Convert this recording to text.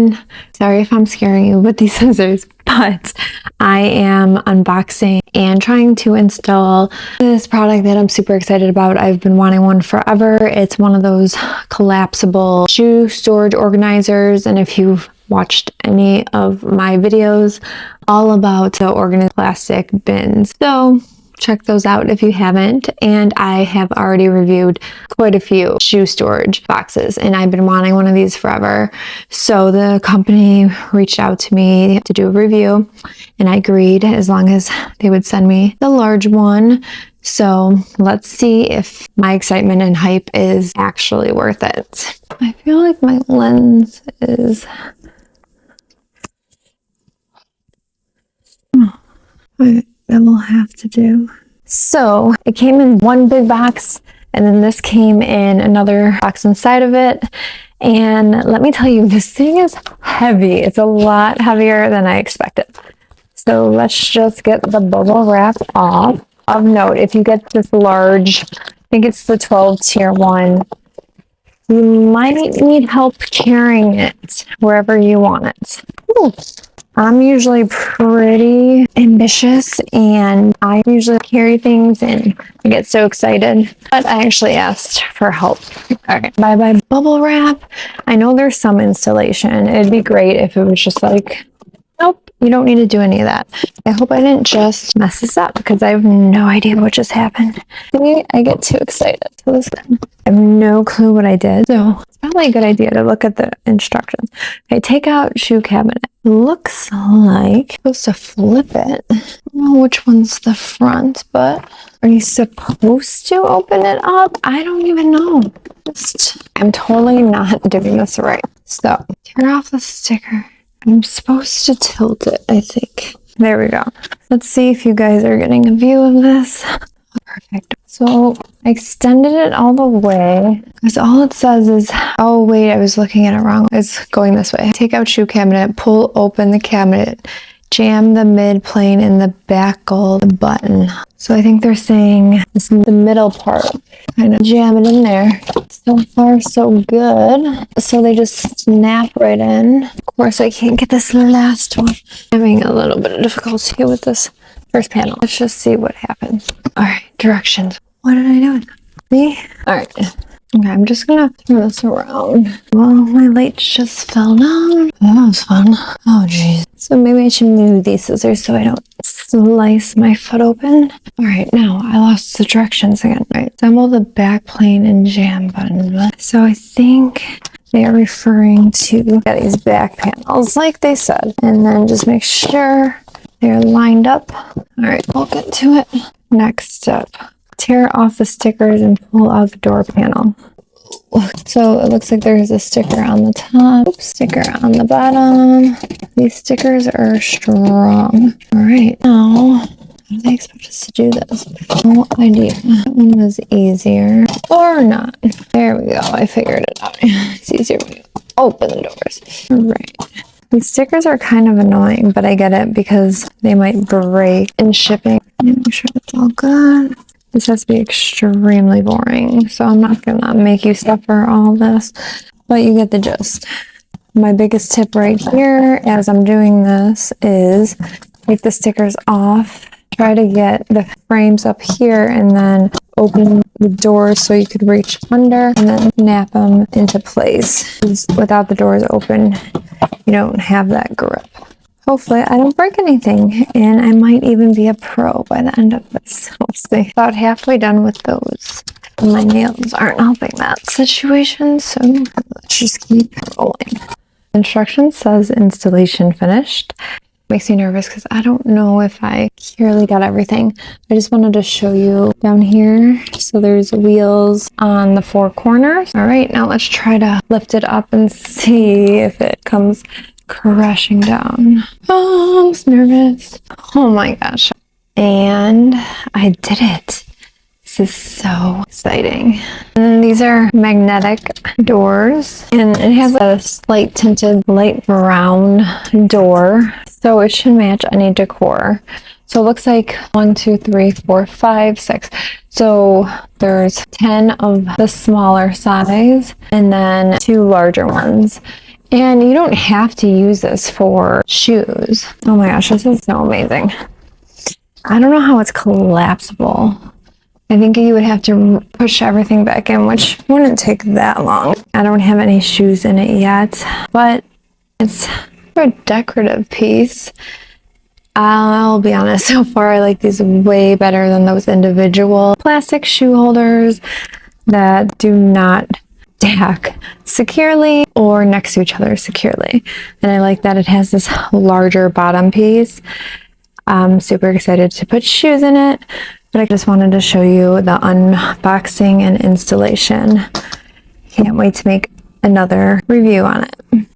everyone. Sorry if I'm scaring you with these scissors, but I am unboxing and trying to install this product that I'm super excited about. I've been wanting one forever. It's one of those collapsible shoe storage organizers, and if you've watched any of my videos all about the organized plastic bins, so check those out if you haven't. And I have already reviewed quite a few shoe storage boxes, and I've been wanting one of these forever. So the company reached out to me to do a review, and I agreed as long as they would send me the large one. So let's see if my excitement and hype is actually worth it. I feel like my lens is... that will have to do. So it came in one big box, and then this came in another box inside of it. And let me tell you, this thing is heavy. It's a lot heavier than I expected. So let's just get the bubble wrap off. Of note, if you get this large, I think it's the 12 tier one, you might need help carrying it wherever you want it. Ooh. I'm usually pretty ambitious, and I usually carry things and I get so excited, but I actually asked for help. Okay, bye bubble wrap. I know there's some installation. It'd be great if it was just like, nope, you don't need to do any of that. I hope I didn't just mess this up, because I have no idea what just happened. Maybe I get too excited. So listen, I have no clue what I did. So it's probably a good idea to look at the instructions. Okay, take out shoe cabinet. Looks like you're supposed to flip it. I don't know which one's the front, but are you supposed to open it up? I don't even know. I'm totally not doing this right. So tear off the sticker. I'm supposed to tilt it, I think. There we go. Let's see if you guys are getting a view of this. Perfect. So I extended it all the way, because all it says is, oh wait, I was looking at it wrong. It's going this way. Take out shoe cabinet, pull open the cabinet, jam the mid plane in the buckle button. So I think they're saying this is the middle part. Kind of jam it in there. So far, so good. So they just snap right in. Of course, I can't get this last one. I'm having a little bit of difficulty with this first panel. Let's just see what happens. All right, directions. What did I do? See? All right. Okay, I'm just gonna turn this around. Well, my lights just fell down. That was fun. Oh, geez. So maybe I should move these scissors so I don't slice my foot open. All right, now I lost the directions again. All right, assemble the back plane and jam button. So I think they are referring to these back panels, like they said. And then just make sure they're lined up. All right, we'll get to it. Next step. Tear off the stickers and pull out the door panel. So it looks like there's a sticker on the top, sticker on the bottom. These stickers are strong. All right, now, how do they expect us to do this? No idea. That one was easier. Or not. There we go. I figured it out. It's easier when you open the doors. All right. These stickers are kind of annoying, but I get it because they might break in shipping. Make sure it's all good. This has to be extremely boring, so I'm not gonna make you suffer all this, but you get the gist. My biggest tip right here as I'm doing this is take the stickers off, try to get the frames up here, and then open the doors so you could reach under, and then snap them into place. Without the doors open, you don't have that grip. Hopefully I don't break anything, and I might even be a pro by the end of this. We'll see. About halfway done with those. My nails aren't helping that situation, so let's just keep rolling. Instruction says installation finished. Makes me nervous because I don't know if I clearly got everything. I just wanted to show you down here. So there's wheels on the four corners. All right, now let's try to lift it up and see if it comes crashing down. Oh, I'm so nervous. Oh my gosh. And I did it. This is so exciting. And then these are magnetic doors, and it has a slight tinted light brown door, so it should match any decor. So it looks like 1, 2, 3, 4, 5, 6. So there's 10 of the smaller size and then 2 larger ones. And you don't have to use this for shoes. Oh my gosh, this is so amazing. I don't know how it's collapsible. I think you would have to push everything back in, which wouldn't take that long. I don't have any shoes in it yet, but it's a decorative piece. I'll be honest, so far I like these way better than those individual plastic shoe holders that do not stack securely or next to each other securely. And I like that it has this larger bottom piece. I'm super excited to put shoes in it, but I just wanted to show you the unboxing and installation. Can't wait to make another review on it.